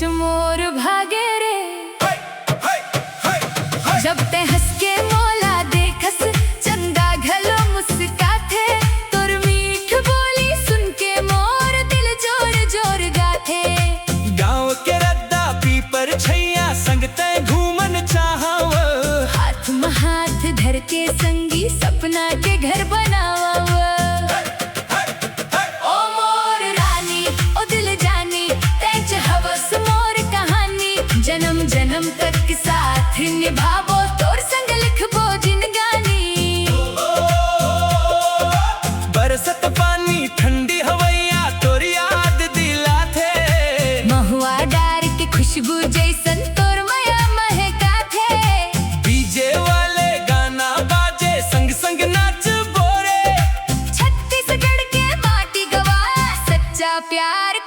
बीच मोर भागे रे। जब ते हंस के मोला देखस चंदा घलो मुस्का थे, तोर मीठ बोली सुन के मोर दिल जोर जोर गाथे। गाँव के रद्दा पीपर छैया संग ते घूमन चाहव, हाथ में हाथ धर के संगी सपना के घर बनावा। ओ मोर रानी ओ दिल जानी तेज हवस मोर कहानी, जन्म जन्म तक साथ निभावो तोर संग लिखबो जिंदगानी। बरसत पानी ठंडी हवैया तोर याद दिला थे, महुआ डार के खुशबू जैसन तोर माया महका थे। डीजे वाले गाना बाजे संग संग नाच बोरे, छत्तीसगढ़ के माटी गवा सच्चा प्यार